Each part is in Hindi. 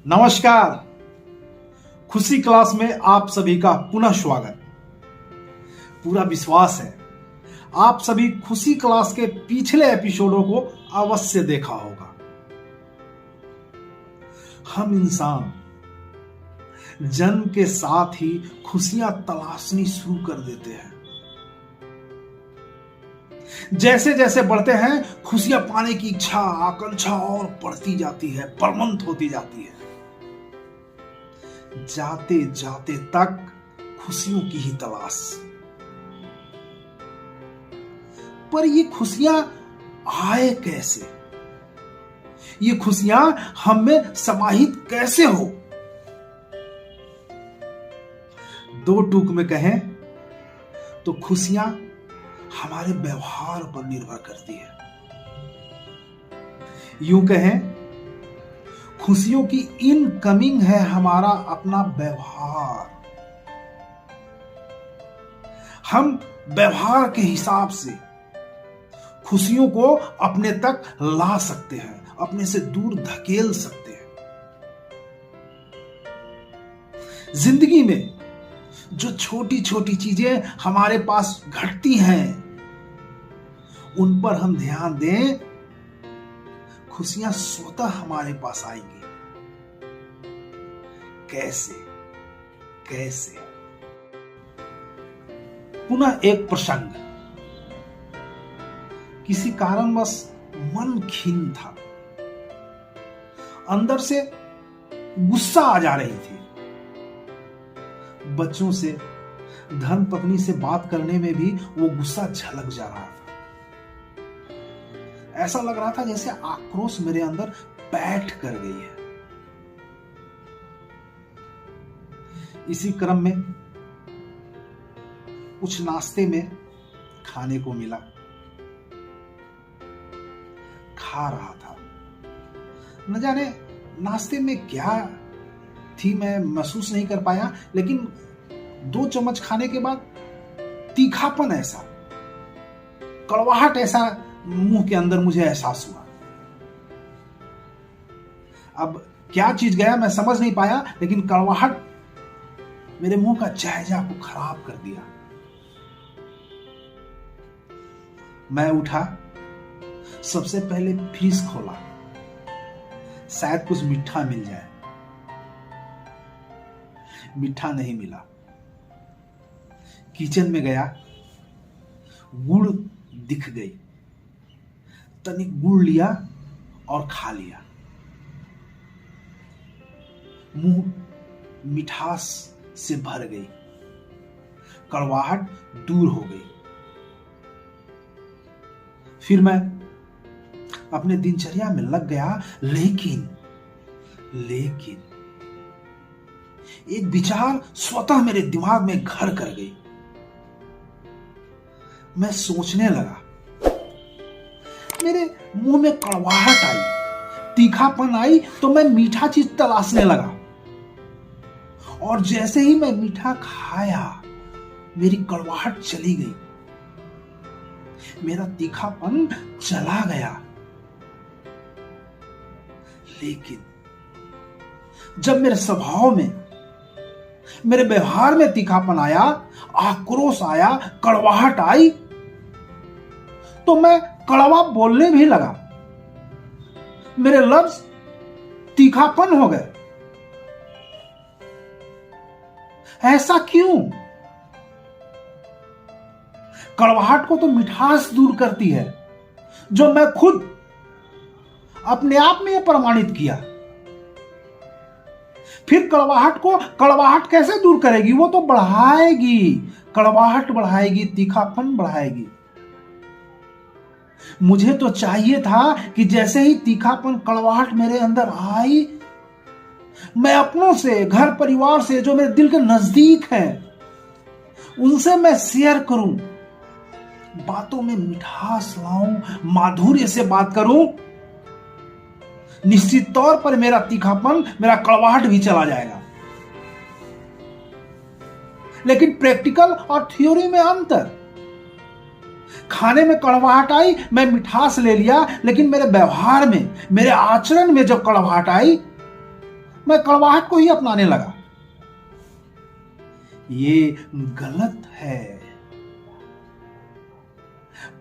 नमस्कार। खुशी क्लास में आप सभी का पुनः स्वागत। पूरा विश्वास है आप सभी खुशी क्लास के पिछले एपिसोडों को अवश्य देखा होगा। हम इंसान जन्म के साथ ही खुशियां तलाशनी शुरू कर देते हैं। जैसे जैसे बढ़ते हैं खुशियां पाने की इच्छा आकांक्षा और बढ़ती जाती है, बलवंत होती जाती है। जाते जाते तक खुशियों की ही तलाश। पर ये खुशियां आए कैसे? ये खुशियां हम में समाहित कैसे हो? दो टूक में कहें तो खुशियां हमारे व्यवहार पर निर्भर करती है। यूं कहें खुशियों की इनकमिंग है हमारा अपना व्यवहार। हम व्यवहार के हिसाब से खुशियों को अपने तक ला सकते हैं, अपने से दूर धकेल सकते हैं। जिंदगी में जो छोटी छोटी चीजें हमारे पास घटती हैं उन पर हम ध्यान दें, खुशियां स्वतः हमारे पास आएंगी। कैसे कैसे? पुनः एक प्रसंग। किसी कारणवश मन खिन्न था, अंदर से गुस्सा आ जा रही थी। बच्चों से, धर्म पत्नी से बात करने में भी वो गुस्सा झलक जा रहा था। ऐसा लग रहा था जैसे आक्रोश मेरे अंदर बैठ कर गई है। इसी क्रम में कुछ नाश्ते में खाने को मिला, खा रहा था। न जाने नाश्ते में क्या थी, मैं महसूस नहीं कर पाया, लेकिन 2 चम्मच खाने के बाद तीखापन ऐसा, कड़वाहट ऐसा मुंह के अंदर मुझे एहसास हुआ। अब क्या चीज गया मैं समझ नहीं पाया, लेकिन कड़वाहट मेरे मुंह का जायजा को खराब कर दिया। मैं उठा, सबसे पहले फ्रिज खोला, शायद कुछ मीठा मिल जाए। मीठा नहीं मिला। किचन में गया, गुड़ दिख गई, तनिक गुड़ लिया और खा लिया। मुंह मिठास से भर गई, कड़वाहट दूर हो गई। फिर मैं अपने दिनचर्या में लग गया, लेकिन एक विचार स्वतः मेरे दिमाग में घर कर गई। मैं सोचने लगा, मेरे मुंह में कड़वाहट आई, तीखापन आई, तो मैं मीठा चीज तलाशने लगा। और जैसे ही मैं मीठा खाया, मेरी कड़वाहट चली गई, मेरा तीखापन चला गया। लेकिन जब मेरे स्वभाव में, मेरे व्यवहार में तीखापन आया, आक्रोश आया, कड़वाहट आई, तो मैं कड़वा बोलने भी लगा। मेरे लफ्ज तीखापन हो गए। ऐसा क्यों? कड़वाहट को तो मिठास दूर करती है, जो मैं खुद अपने आप में यह प्रमाणित किया। फिर कड़वाहट को कड़वाहट कैसे दूर करेगी? वो तो बढ़ाएगी, कड़वाहट बढ़ाएगी, तीखापन बढ़ाएगी। मुझे तो चाहिए था कि जैसे ही तीखापन, कड़वाहट मेरे अंदर आई, मैं अपनों से, घर परिवार से, जो मेरे दिल के नजदीक हैं, उनसे मैं शेयर करूं, बातों में मिठास लाऊं, माधुर्य से बात करूं। निश्चित तौर पर मेरा तीखापन, मेरा कड़वाहट भी चला जाएगा। लेकिन प्रैक्टिकल और थ्योरी में अंतर। खाने में कड़वाहट आई, मैं मिठास ले लिया, लेकिन मेरे व्यवहार में, मेरे आचरण में जब कड़वाहट आई, मैं कड़वाहट को ही अपनाने लगा। ये गलत है।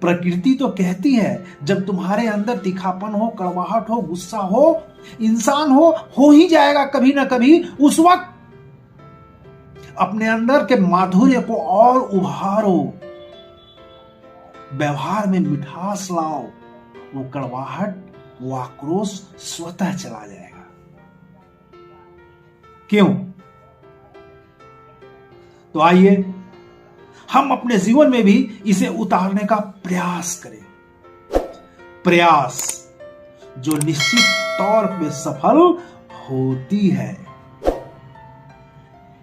प्रकृति तो कहती है जब तुम्हारे अंदर तीखापन हो, कड़वाहट हो, गुस्सा हो, इंसान हो ही जाएगा कभी ना कभी। उस वक्त अपने अंदर के माधुर्य को और उभारो, व्यवहार में मिठास लाओ, वो कड़वाहट, वो आक्रोश स्वतः चला जाएगा। क्यों? तो आइए हम अपने जीवन में भी इसे उतारने का प्रयास करें। प्रयास जो निश्चित तौर पे सफल होती है।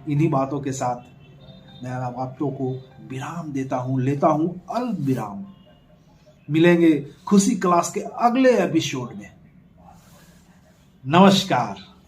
इन्हीं बातों के साथ मैं आप बातों को विराम देता हूं, लेता हूं अल्प विराम। मिलेंगे खुशी क्लास के अगले एपिसोड में। नमस्कार।